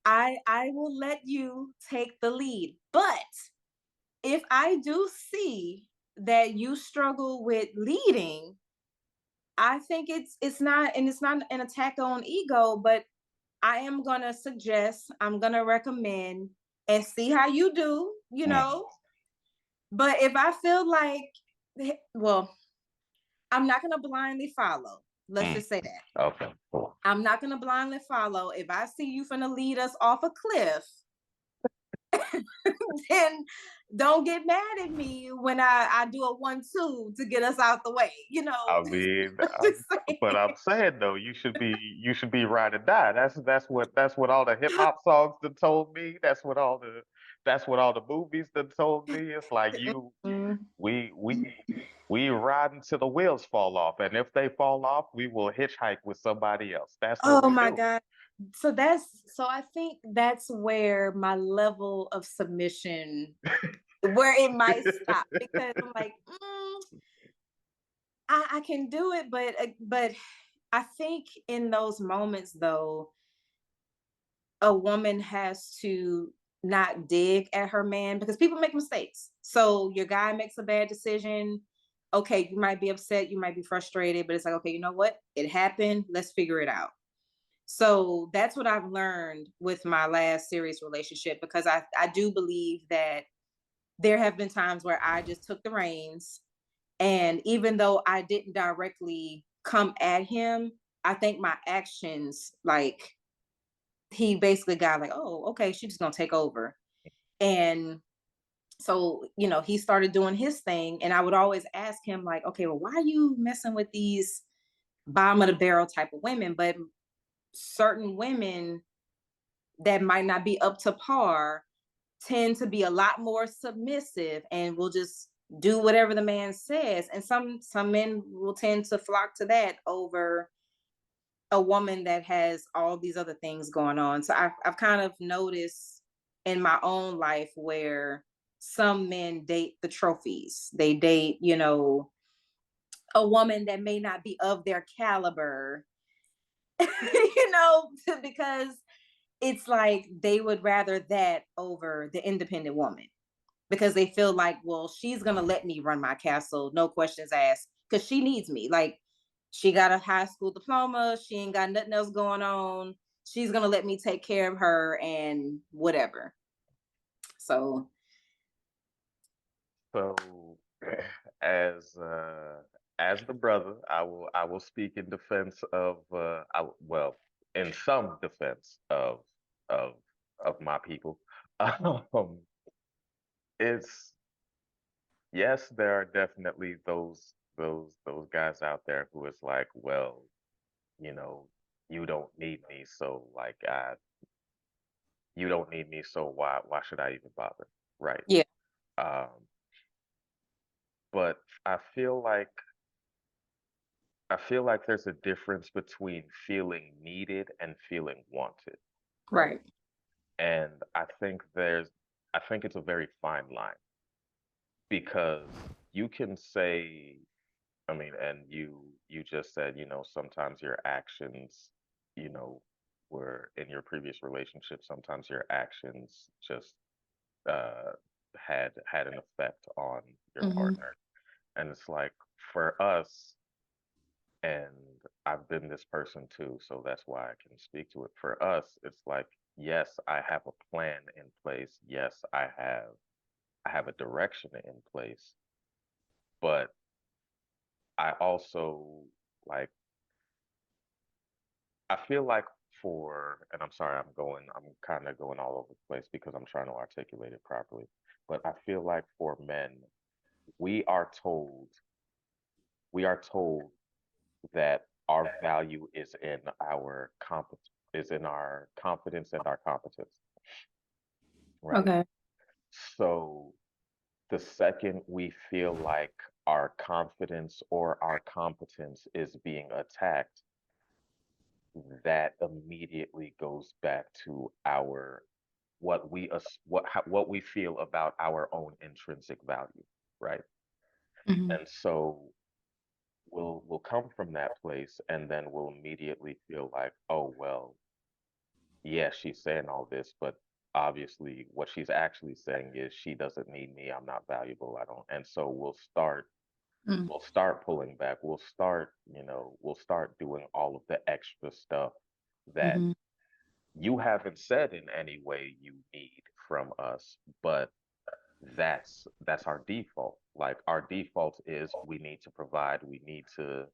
[SPEAKER 2] I will let you take the lead, but if I do see that you struggle with leading, I think it's not, and it's not an attack on ego, but I am gonna suggest, I'm gonna recommend, and see how you do,
[SPEAKER 1] Mm.
[SPEAKER 2] But if I feel like, well, I'm not gonna blindly follow. Let's
[SPEAKER 1] Mm.
[SPEAKER 2] just say that.
[SPEAKER 1] Okay, cool.
[SPEAKER 2] I'm not gonna blindly follow. If I see you finna lead us off a cliff, then don't get mad at me when I do a 1-2 to get us out the way.
[SPEAKER 1] I mean,
[SPEAKER 2] Just
[SPEAKER 1] but
[SPEAKER 2] saying.
[SPEAKER 1] I'm saying though, you should be ride or die. That's what all the hip hop songs that told me. That's what all the movies that told me. It's like
[SPEAKER 2] Mm.
[SPEAKER 1] we we we ride until the wheels fall off, and if they fall off, we will hitchhike with somebody else. That's what
[SPEAKER 2] Oh
[SPEAKER 1] we
[SPEAKER 2] my
[SPEAKER 1] do.
[SPEAKER 2] God. So I think that's where my level of submission, where it might stop, because I'm like, I can do it, but I think in those moments though, a woman has to not dig at her man, because people make mistakes. So your guy makes a bad decision. Okay, you might be upset, you might be frustrated, but it's like, okay, you know what? It happened. Let's figure it out. So that's what I've learned with my last serious relationship, because I do believe that there have been times where I just took the reins. And even though I didn't directly come at him, I think my actions, like, he basically got like, oh, okay, she's just gonna take over. And so, he started doing his thing. And I would always ask him, like, okay, well, why are you messing with these bottom of the barrel type of women? But certain women that might not be up to par tend to be a lot more submissive and will just do whatever the man says. And some men will tend to flock to that over a woman that has all these other things going on. So I've kind of noticed in my own life where some men date the trophies. They date, a woman that may not be of their caliber, because it's like they would rather that over the independent woman, because they feel like, well, she's gonna let me run my castle, no questions asked, because she needs me. Like, she got a high school diploma, she ain't got nothing else going on. She's gonna let me take care of her and whatever. So
[SPEAKER 1] So, as as the brother, I will speak in defense of well, in some defense of of my people. Um, it's yes, there are definitely those guys out there who is like, well, you know, you don't need me, so like you don't need me, so why should I even bother? Right.
[SPEAKER 2] yeah,
[SPEAKER 1] Um, but I feel like there's a difference between feeling needed and feeling wanted, right?
[SPEAKER 2] right.
[SPEAKER 1] And I think it's a very fine line because you can say, I mean, and you just said, sometimes your actions, you know, were in your previous relationship, sometimes your actions just uh had an effect on your
[SPEAKER 2] Mhm.
[SPEAKER 1] partner. And it's like for us, and I've been this person too, so that's why I can speak to it. For us, it's like, yes, I have a plan in place. Yes, I have a direction in place, but I also like I feel like and I'm sorry, I'm kind of going all over the place because I'm trying to articulate it properly. But I feel like for men, we are told, we are told that our value is in our confidence and our competence, right?
[SPEAKER 2] Okay.
[SPEAKER 1] So the second we feel like our confidence or our competence is being attacked, that immediately goes back to our what we feel about our own intrinsic value, right?
[SPEAKER 2] Mhm.
[SPEAKER 1] And so we'll come from that place and then we'll immediately feel like, oh well, yeah, she's saying all this, but obviously what she's actually saying is she doesn't need me, I'm not valuable, I don't. And so
[SPEAKER 2] Mm.
[SPEAKER 1] we'll start pulling back. We'll start doing all of the extra stuff that
[SPEAKER 2] Mhm.
[SPEAKER 1] you haven't said in any way you need from us, but that's our default. Like our default is we need to provide, we need to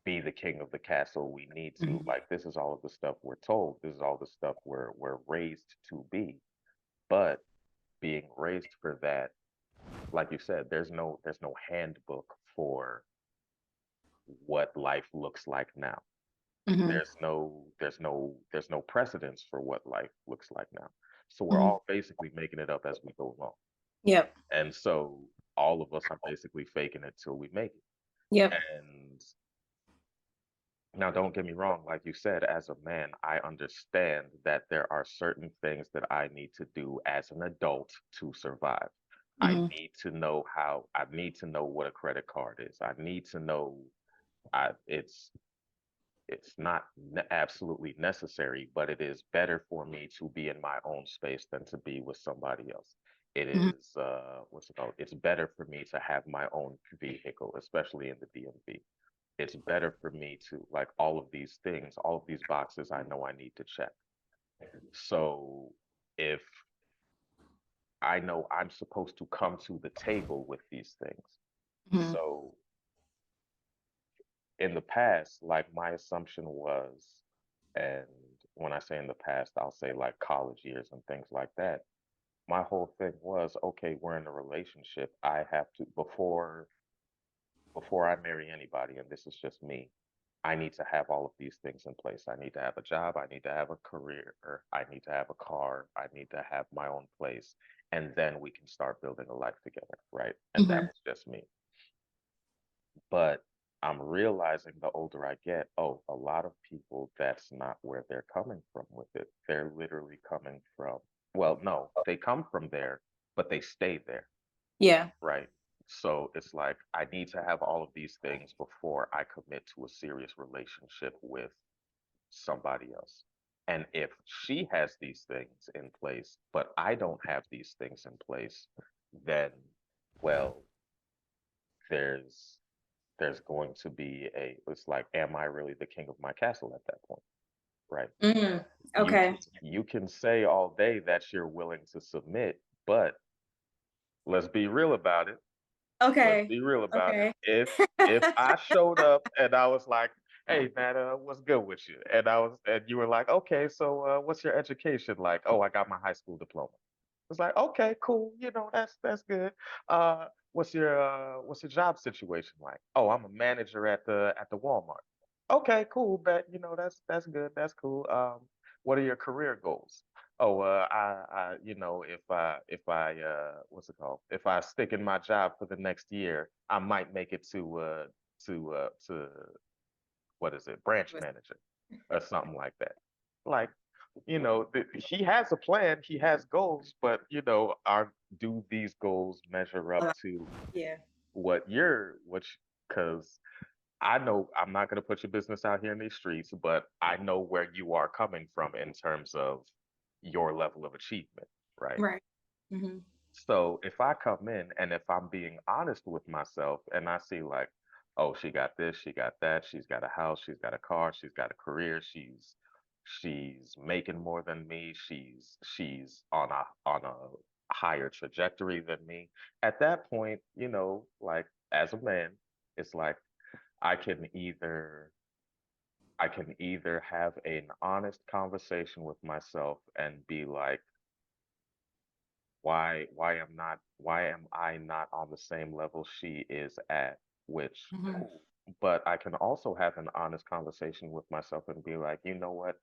[SPEAKER 1] be the king of the castle. We need to
[SPEAKER 2] Mhm.
[SPEAKER 1] like this is all of the stuff we're told. This is all the stuff we're raised to be. But being raised for that, like you said, there's no handbook for what life looks like now.
[SPEAKER 2] Mhm.
[SPEAKER 1] There's no precedence for what life looks like now. So we're
[SPEAKER 2] Mhm.
[SPEAKER 1] all basically making it up as we go along.
[SPEAKER 2] Yep.
[SPEAKER 1] And so all of us are basically faking it till we make it.
[SPEAKER 2] Yep.
[SPEAKER 1] And now don't get me wrong, like you said, as a man, I understand that there are certain things that I need to do as an adult to survive.
[SPEAKER 2] Mhm.
[SPEAKER 1] I need to know what a credit card is. I need to know I it's not absolutely necessary, but it is better for me to be in my own space than to be with somebody else. It
[SPEAKER 2] Mhm.
[SPEAKER 1] is, what's it called? It's better for me to have my own vehicle, especially in the DMV. It's better for me to like all of these things, all of these boxes I know I need to check. So if I know I'm supposed to come to the table with these things,
[SPEAKER 2] Mhm.
[SPEAKER 1] so in the past, like my assumption was, and when I say in the past, I'll say like college years and things like that. My whole thing was, okay, we're in a relationship. I have to before I marry anybody, and this is just me, I need to have all of these things in place. I need to have a job, I need to have a career, or I need to have a car, I need to have my own place, and then we can start building a life together, right? And that
[SPEAKER 2] Mhm.
[SPEAKER 1] was just me. But I'm realizing the older I get, oh, a lot of people, that's not where they're coming from with it. They're literally coming from, well, no, they come from there, but they stay there,
[SPEAKER 2] Yeah.
[SPEAKER 1] right? So it's like, I need to have all of these things before I commit to a serious relationship with somebody else. And if she has these things in place, but I don't have these things in place, then, well, there's there's going to be it's like, am I really the king of my castle at that point? Right.
[SPEAKER 2] Mhm.
[SPEAKER 1] You
[SPEAKER 2] Okay.
[SPEAKER 1] you can say all day that you're willing to submit, but let's be real about it. Let's
[SPEAKER 2] Okay.
[SPEAKER 1] be real about it.
[SPEAKER 2] Okay.
[SPEAKER 1] If I showed up and I was like, "Hey, man, what's good with you?" and you were like, "Okay, so what's your education like?" "Oh, I got my high school diploma." It's like, "Okay, cool. That's good. What's your job situation like?" "Oh, I'm a manager at the Walmart." "Okay, cool. Bet that's good. That's cool. What are your career goals?" "Oh, if I what's it called? If I stick in my job for the next year, I might make it to what is it, branch
[SPEAKER 2] Was-
[SPEAKER 1] manager or something like that." Like, he has a plan, he has goals, but are do these goals measure up to
[SPEAKER 2] Yeah.
[SPEAKER 1] because I know I'm not going to put your business out here in these streets, but I know where you are coming from in terms of your level of achievement, right?
[SPEAKER 2] Right. Hmm.
[SPEAKER 1] So if I come in and if I'm being honest with myself and I see like, oh, she got this, she got that, she's got a house, she's got a car, she's got a career, she's making more than me, she's on a higher trajectory than me. At that point, like as a man, it's like I can either I can either have an honest conversation with myself and be like, why am I not on the same level she is at? Which
[SPEAKER 2] Hmm.
[SPEAKER 1] cool. But I can also have an honest conversation with myself and be like, you know what?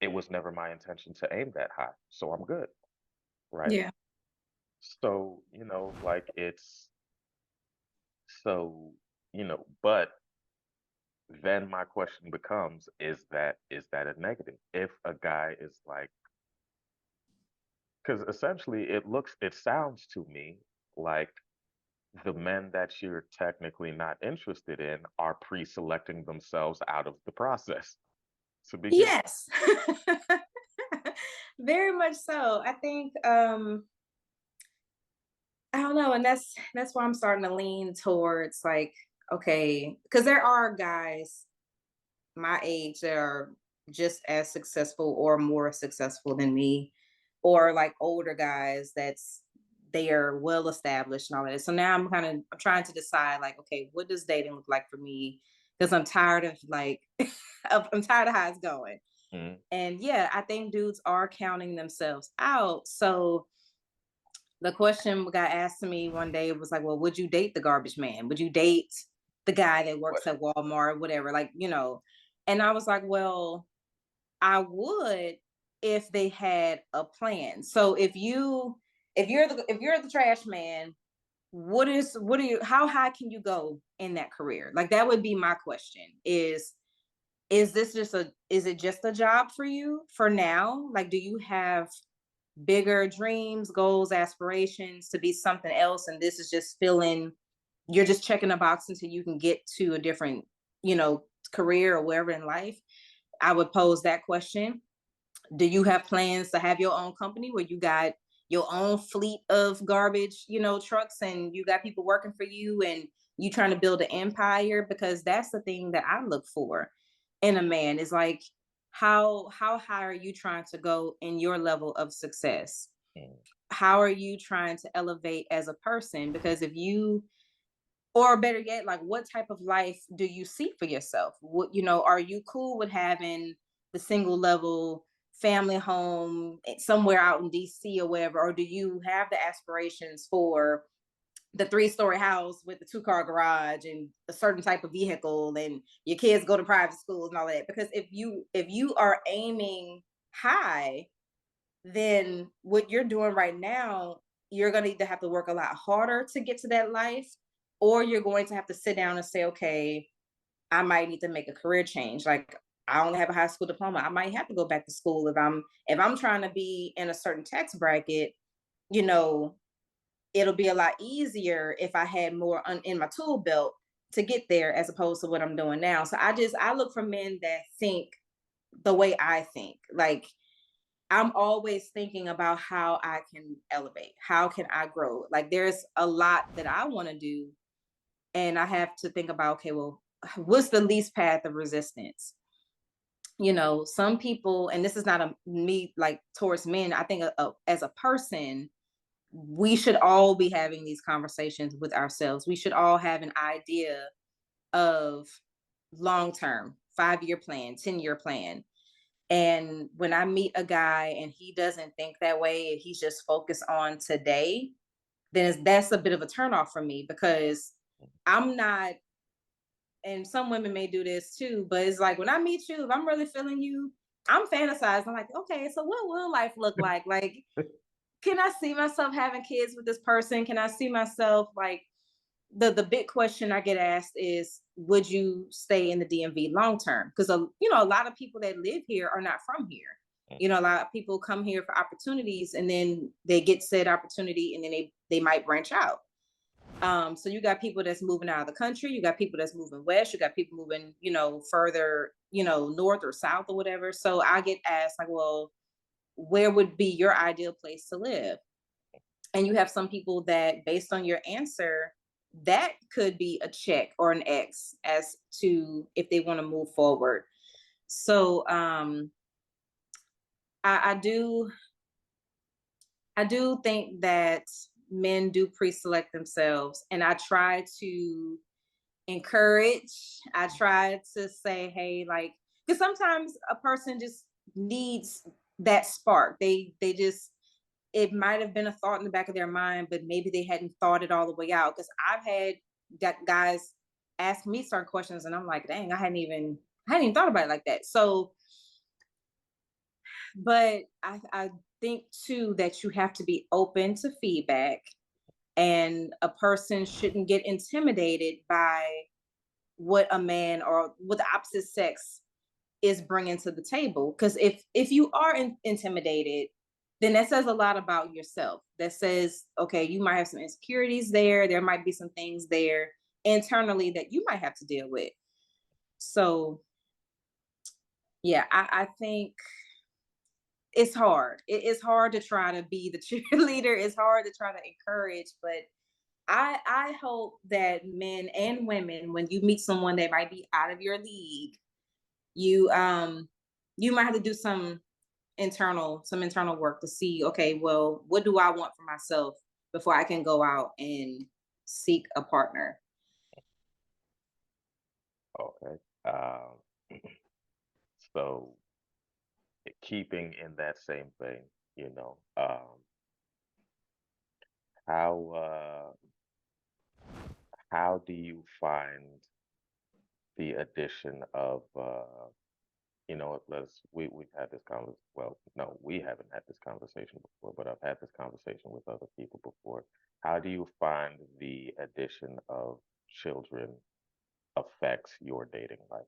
[SPEAKER 1] It was never my intention to aim that high, so I'm good, right?
[SPEAKER 2] Yeah.
[SPEAKER 1] So, like so, but then my question becomes, is that a negative? If a guy is like, because essentially it sounds to me like the men that you're technically not interested in are pre-selecting themselves out of the process to begin with.
[SPEAKER 2] Yes. Very much so. I think I don't know, and that's why I'm starting to lean towards like, okay, because there are guys my age that are just as successful or more successful than me, or like older guys that's they are well established and all that. So now I'm trying to decide like, okay, what does dating look like for me? Because I'm tired of like I'm tired of how it's going.
[SPEAKER 1] Mhm.
[SPEAKER 2] And yeah, I think dudes are counting themselves out. So the question got asked to me one day was like, well, would you date the garbage man? Would you date the guy that
[SPEAKER 1] What?
[SPEAKER 2] works at Walmart, whatever? Like, and I was like, well, I would if they had a plan. So if you're the trash man, what are you how high can you go in that career? Like that would be my question is it just a job for you for now? Like do you have bigger dreams, goals, aspirations to be something else and this is just filling you're just checking a box until you can get to a different, you know, career or wherever in life? I would pose that question. Do you have plans to have your own company where you got your own fleet of garbage, trucks and you got people working for you and you trying to build an empire? Because that's the thing that I look for in a man is like how high are you trying to go in your level of success?
[SPEAKER 1] Mm,
[SPEAKER 2] How are you trying to elevate as a person? Because if you or better yet, like what type of life do you see for yourself? Are you cool with having the single level family home somewhere out in DC or wherever? Or do you have the aspirations for the 3-story house with the 2-car garage and a certain type of vehicle and your kids go to private schools and all that? Because if you are aiming high, then what you're doing right now, you're going to either have to work a lot harder to get to that life, or you're going to have to sit down and say, okay, I might need to make a career change. Like I only have a high school diploma. I might have to go back to school if I'm trying to be in a certain tax bracket, you know, it'll be a lot easier if I had more in my tool belt to get there as opposed to what I'm doing now. So I look for men that think the way I think. Like I'm always thinking about how I can elevate, how can I grow? Like there's a lot that I want to do, and I have to think about, okay, well, what's the least path of resistance? Some people, and this is not a me like towards men. I think as a person, we should all be having these conversations with ourselves. We should all have an idea of long term, 5-year plan, 10-year plan. And when I meet a guy and he doesn't think that way, he's just focused on today, then that's a bit of a turnoff for me because I'm not, and some women may do this too, but it's like when I meet you, if I'm really feeling you, I'm fantasizing. I'm like, okay, so what will life look like? Like, can I see myself having kids with this person? Can I see myself like the big question I get asked is, would you stay in the DMV long term? Because a lot of people that live here are not from here.
[SPEAKER 1] Mm.
[SPEAKER 2] A lot of people come here for opportunities, and then they get said opportunity, and then they might branch out. So you got people that's moving out of the country, you got people that's moving west, you got people moving, further, north or south or whatever. So I get asked like, well, where would be your ideal place to live? And you have some people that, based on your answer, that could be a check or an X as to if they want to move forward. So I do think that men do pre-select themselves, and I try to encourage. I try to say, hey, like, because sometimes a person just needs that spark. They just, it might have been a thought in the back of their mind, but maybe they hadn't thought it all the way out. Because I've had guys ask me certain questions, and I'm like, dang, I hadn't even thought about it like that. So, but I think too that you have to be open to feedback, and a person shouldn't get intimidated by what a man or what the opposite sex is bringing to the table. Because if you are intimidated, then that says a lot about yourself. That says, okay, you might have some insecurities there. There might be some things there internally that you might have to deal with. So yeah, I think it's hard. It's hard to try to be the cheerleader. It's hard to try to encourage, but I hope that men and women, when you meet someone that might be out of your league, you might have to do some internal work to see, okay, well, what do I want for myself before I can go out and seek a partner.
[SPEAKER 1] Okay. So keeping in that same thing, you know, how how do you find the addition of we've had this conversation. Well, no, we haven't had this conversation before, but I've had this conversation with other people before. How do you find the addition of children affects your dating life?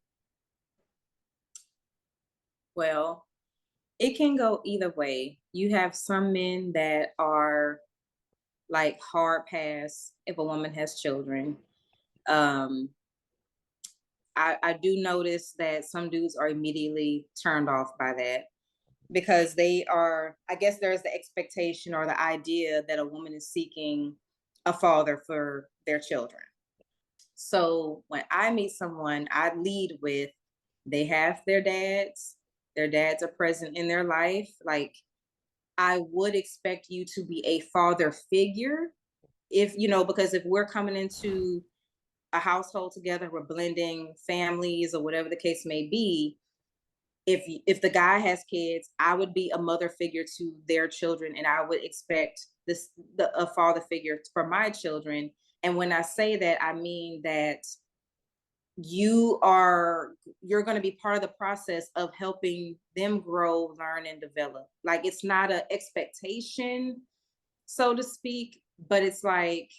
[SPEAKER 2] Well, it can go either way. You have some men that are like hard pass if a woman has children. Um, I do notice that some dudes are immediately turned off by that, because they are, I guess there's the expectation or the idea that a woman is seeking a father for their children. So when I meet someone, I lead with, they have their dads are present in their life. Like, I would expect you to be a father figure, if because if we're coming into a household together, we're blending families or whatever the case may be. If the guy has kids, I would be a mother figure to their children, and I would expect a father figure for my children. And when I say that, I mean that you're going to be part of the process of helping them grow, learn, and develop. Like, it's not an expectation, so to speak, but it's like,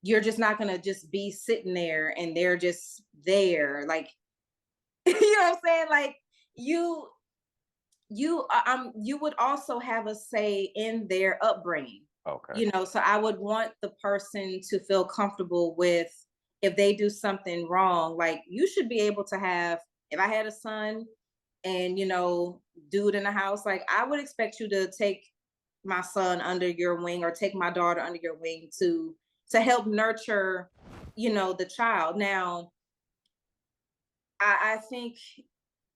[SPEAKER 2] you're just not going to just be sitting there and they're just there, like, you know what I'm saying, like, you you would also have a say in their upbringing.
[SPEAKER 1] Okay.
[SPEAKER 2] So I would want the person to feel comfortable with, if they do something wrong, like, you should be able to have, if I had a son and dude in the house, like, I would expect you to take my son under your wing, or take my daughter under your wing, to help nurture the child. Now, I think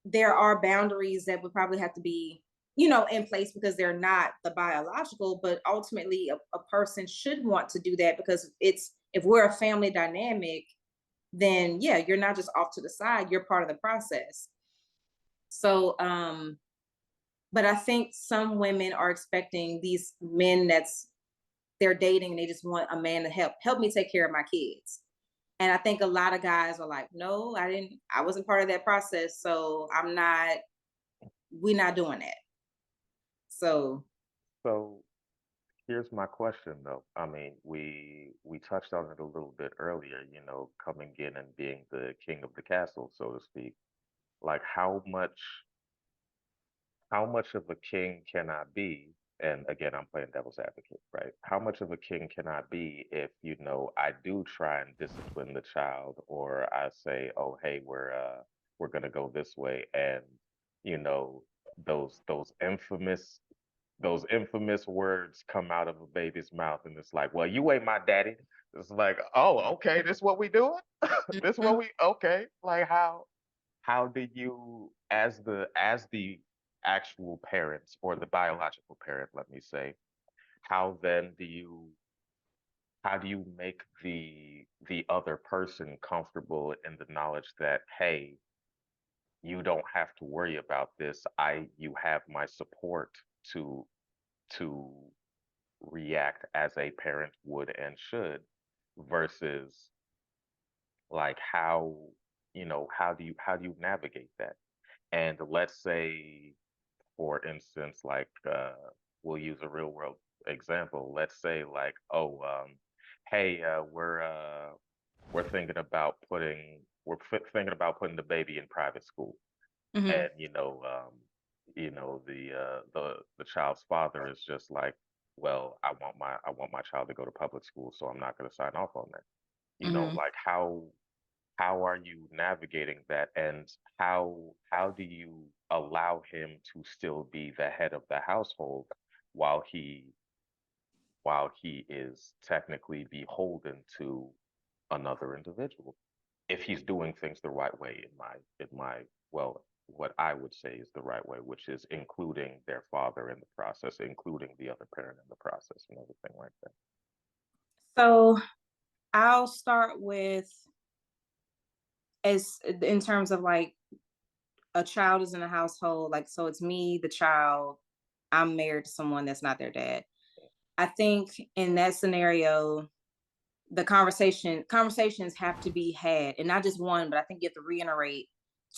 [SPEAKER 2] there are boundaries that would probably have to be in place, because they're not the biological, but ultimately a person should want to do that, because it's, if we're a family dynamic, then yeah, you're not just off to the side, you're part of the process. So but I think some women are expecting these men that's they're dating, and they just want a man to help me take care of my kids. And I think a lot of guys are like, no, I wasn't part of that process, so we're not doing that. So
[SPEAKER 1] So here's my question though. I mean, we touched on it a little bit earlier, coming in and being the king of the castle, so to speak. Like how much of a king can I be? And again, I'm playing devil's advocate, right? How much of a king can I be if, I do try and discipline the child, or I say, "Oh, hey, we're gonna go this way," and you know, those infamous words come out of a baby's mouth, and it's like, "Well, you ain't my daddy." It's like, "Oh, okay, this what we doing? This what
[SPEAKER 2] Mhm.
[SPEAKER 1] we okay?" Like how do you, as the actual parents, or the biological parent, let me say, how then do you make the other person comfortable in the knowledge that, hey, you don't have to worry about this. You have my support to to react as a parent would and should, versus like how do you navigate that? And let's say, for instance, like, we'll use a real world example. Let's say, like, oh, hey, we're thinking about putting the baby in private school,
[SPEAKER 2] Mhm.
[SPEAKER 1] and the child's father is just like, well, I want my child to go to public school, so I'm not going to sign off on that.
[SPEAKER 2] Mhm.
[SPEAKER 1] Like, how are you navigating that, and how do you allow him to still be the head of the household while he is technically beholden to another individual, if he's doing things the right way, in my well, what I would say is the right way, which is including their father in the process, including the other parent in the process, and everything like that.
[SPEAKER 2] So I'll start with, as in terms of like a child is in a household, like, so it's me, the child, I'm married to someone that's not their dad. I think in that scenario, the conversations have to be had, and not just one, but I think you have to reiterate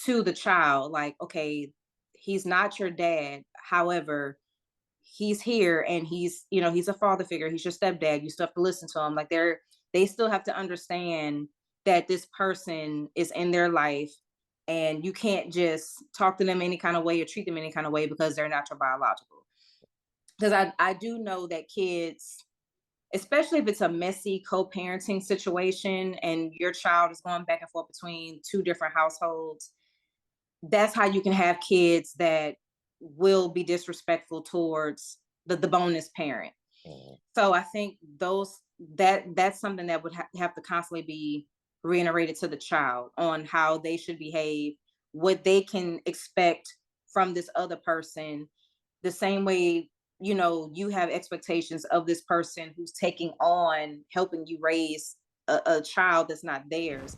[SPEAKER 2] to the child, like, okay, he's not your dad. However, he's here and he's a father figure. He's your stepdad. You still have to listen to him. Like, they still have to understand that this person is in their life, and you can't just talk to them any kind of way or treat them any kind of way because they're not your biological. Because I do know that kids, especially if it's a messy co-parenting situation and your child is going back and forth between two different households, that's how you can have kids that will be disrespectful towards the bonus parent.
[SPEAKER 1] Mhm.
[SPEAKER 2] So I think that's something that would have to constantly be reiterated to the child on how they should behave, what they can expect from this other person, the same way you have expectations of this person who's taking on helping you raise a child that's not theirs.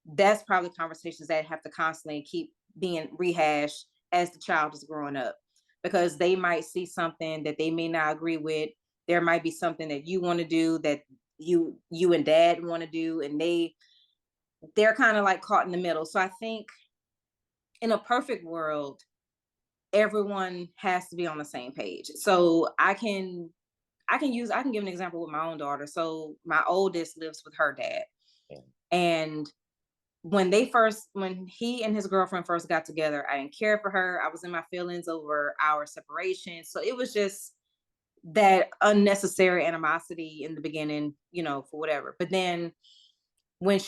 [SPEAKER 2] That's probably conversations that have to constantly keep being rehashed as the child is growing up, because they might see something that they may not agree with. There might be something that you want to do that you and dad want to do, and they're kind of like caught in the middle. So I think in a perfect world, everyone has to be on the same page. So I can give an example with my own daughter. So my oldest lives with her dad,
[SPEAKER 1] Mhm.
[SPEAKER 2] and when he and his girlfriend first got together, I didn't care for her. I was in my feelings over our separation. So it was just that unnecessary animosity in the beginning, for whatever. But then when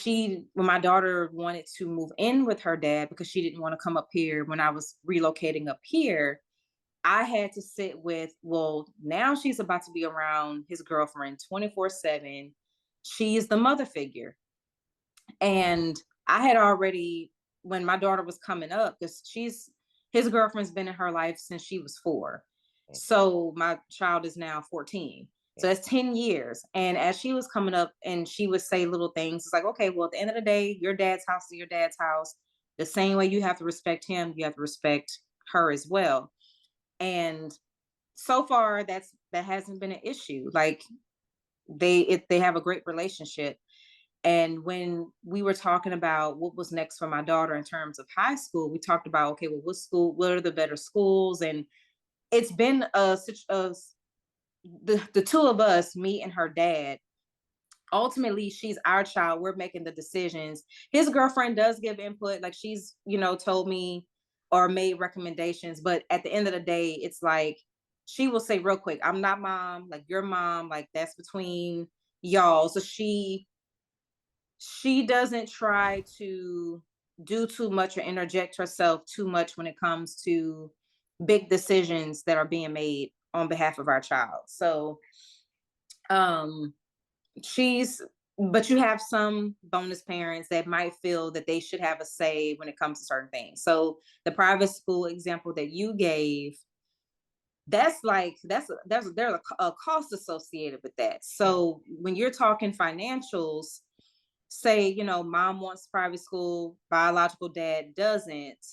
[SPEAKER 2] my daughter wanted to move in with her dad because she didn't want to come up here when I was relocating up here, I had to sit with, well, now she's about to be around his girlfriend 24/7. She's the mother figure. And I had already, when my daughter was coming up, because his girlfriend's been in her life since she was 4.
[SPEAKER 1] Mhm.
[SPEAKER 2] So my child is now 14. So
[SPEAKER 1] Mhm.
[SPEAKER 2] that's 10 years. And as she was coming up and she would say little things, it's like, okay, well, at the end of the day, your dad's house is your dad's house. The same way you have to respect him, you have to respect her as well. And so far that hasn't been an issue. Like, they have a great relationship. And when we were talking about what was next for my daughter in terms of high school, we talked about, okay, well, what are the better schools? And it's been the two of us, me and her dad, ultimately she's our child, we're making the decisions. His girlfriend does give input, like she's, told me or made recommendations, but at the end of the day it's like she will say real quick, I'm not mom, like your mom, like that's between y'all. So she doesn't try to do too much or interject herself too much when it comes to big decisions that are being made on behalf of our child. So um she's but you have some bonus parents that might feel that they should have a say when it comes to certain things. So the private school example that you gave, that's like there's a cost associated with that.
[SPEAKER 1] Yeah.
[SPEAKER 2] So when you're talking financials, say mom wants private school, biological dad doesn't,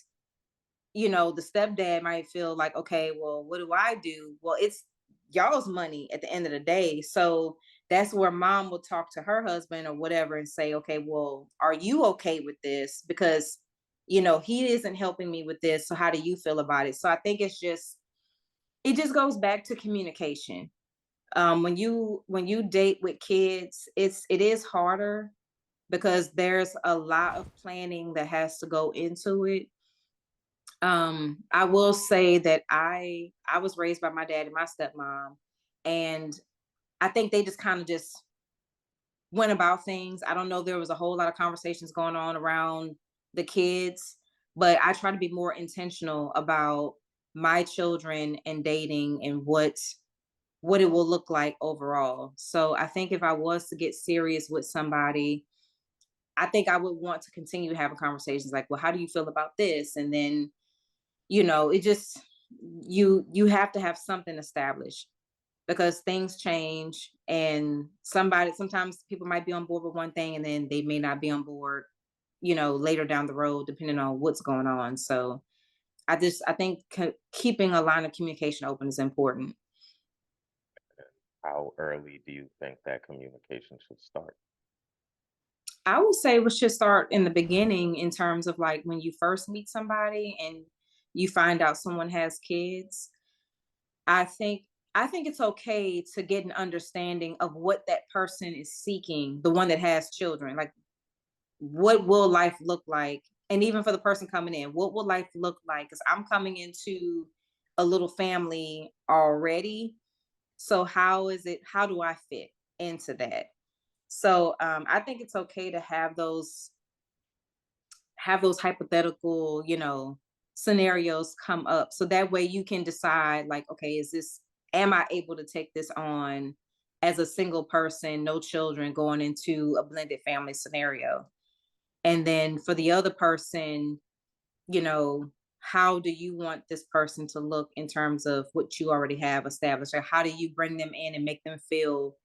[SPEAKER 2] the stepdad might feel like, okay, well, what do I do? Well, it's y'all's money at the end of the day. So that's where mom will talk to her husband or whatever and say, okay, well, are you okay with this? Because, he isn't helping me with this. So how do you feel about it? So I think it just goes back to communication. When you date with kids, it is harder because there's a lot of planning that has to go into it. I will say that I was raised by my dad and my stepmom, and I think they just kind of just went about things. I don't know, there was a whole lot of conversations going on around the kids, but I try to be more intentional about my children and dating and what it will look like overall. So I think if I was to get serious with somebody, I think I would want to continue having conversations like, well, how do you feel about this? And then it just you have to have something established because things change, and sometimes people might be on board with one thing and then they may not be on board later down the road depending on what's going on. So I think keeping a line of communication open is important.
[SPEAKER 1] How early do you think that communication should start?
[SPEAKER 2] I would say we should start in the beginning in terms of like when you first meet somebody and you find out someone has kids. I think I think it's okay to get an understanding of what that person is seeking, the one that has children. Like, what will life look like? And even for the person coming in, what will life look like? Because I'm coming into a little family already. So how do I fit into that? So I think it's okay to have those hypothetical, scenarios come up. So that way you can decide like, okay, am I able to take this on as a single person, no children, going into a blended family scenario? And then for the other person, you know, how do you want this person to look in terms of what you already have established? Or how do you bring them in and make them feel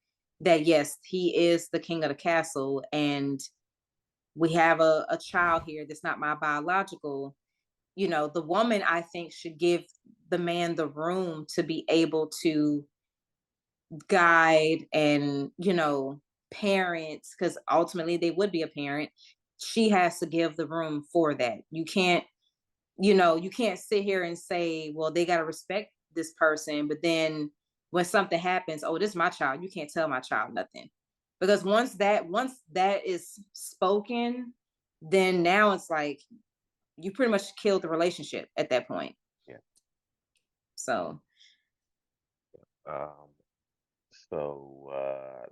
[SPEAKER 2] that, yes, he is the king of the castle and we have a child here that's not my biological. The woman, I think, should give the man the room to be able to guide and parents, because ultimately they would be a parent. She has to give the room for that. You can't sit here and say, well, they got to respect this person, but then when something happens, oh, this is my child, you can't tell my child nothing. Because once that is spoken, then now it's like you pretty much killed the relationship at that point.
[SPEAKER 1] Yeah.
[SPEAKER 2] So
[SPEAKER 1] Um,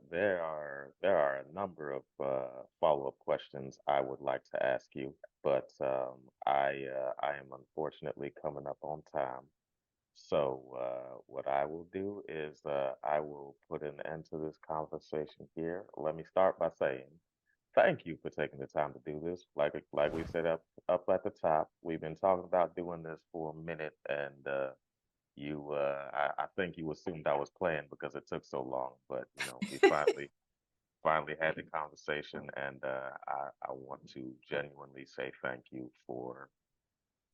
[SPEAKER 1] there are a number of follow-up questions I would like to ask you, but I am unfortunately coming up on time. So what I will do is I will put an end to this conversation here. Let me start by saying thank you for taking the time to do this. Like we said up at the top, we've been talking about doing this for a minute, and I think you assumed I was playing because it took so long, but we finally had the conversation, and I want to genuinely say thank you for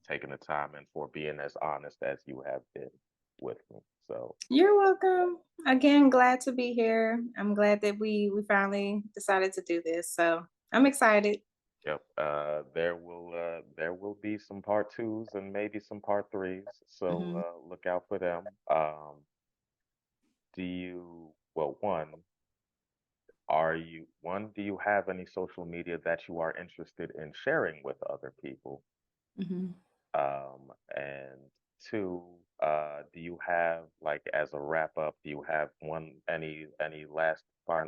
[SPEAKER 1] taking the time and for being as honest as you have been with me. So,
[SPEAKER 2] you're welcome. Again, glad to be here. I'm glad that we finally decided to do this. So I'm excited.
[SPEAKER 1] yep, there will be some part twos and maybe some part threes. So
[SPEAKER 2] Mhm.
[SPEAKER 1] look out for them. do you, well, do you have any social media that you are interested in sharing with other people?
[SPEAKER 2] Mhm.
[SPEAKER 1] And two, do you have, like, as a wrap up, do you have any last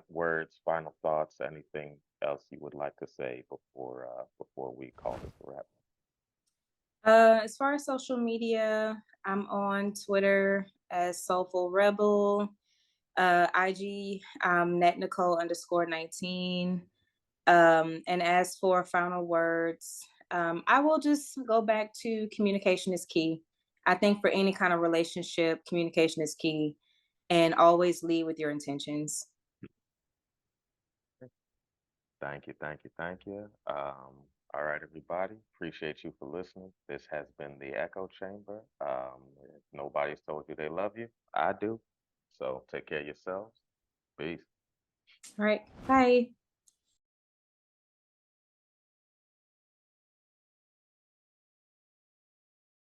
[SPEAKER 1] words, final thoughts, anything else you would like to say before we call this a wrap?
[SPEAKER 2] As far as social media, I'm on Twitter as Soulful Rebel. IG, net Nicole underscore 19. And as for final words, I will just go back to communication is key. I think for any kind of relationship, communication is key, and always lead with your intentions.
[SPEAKER 1] Thank you, thank you, thank you. All right, everybody. Appreciate you for listening. This has been the Echo Chamber. If nobody's told you they love you, I do. So take care of yourselves. Peace.
[SPEAKER 2] All right. Bye.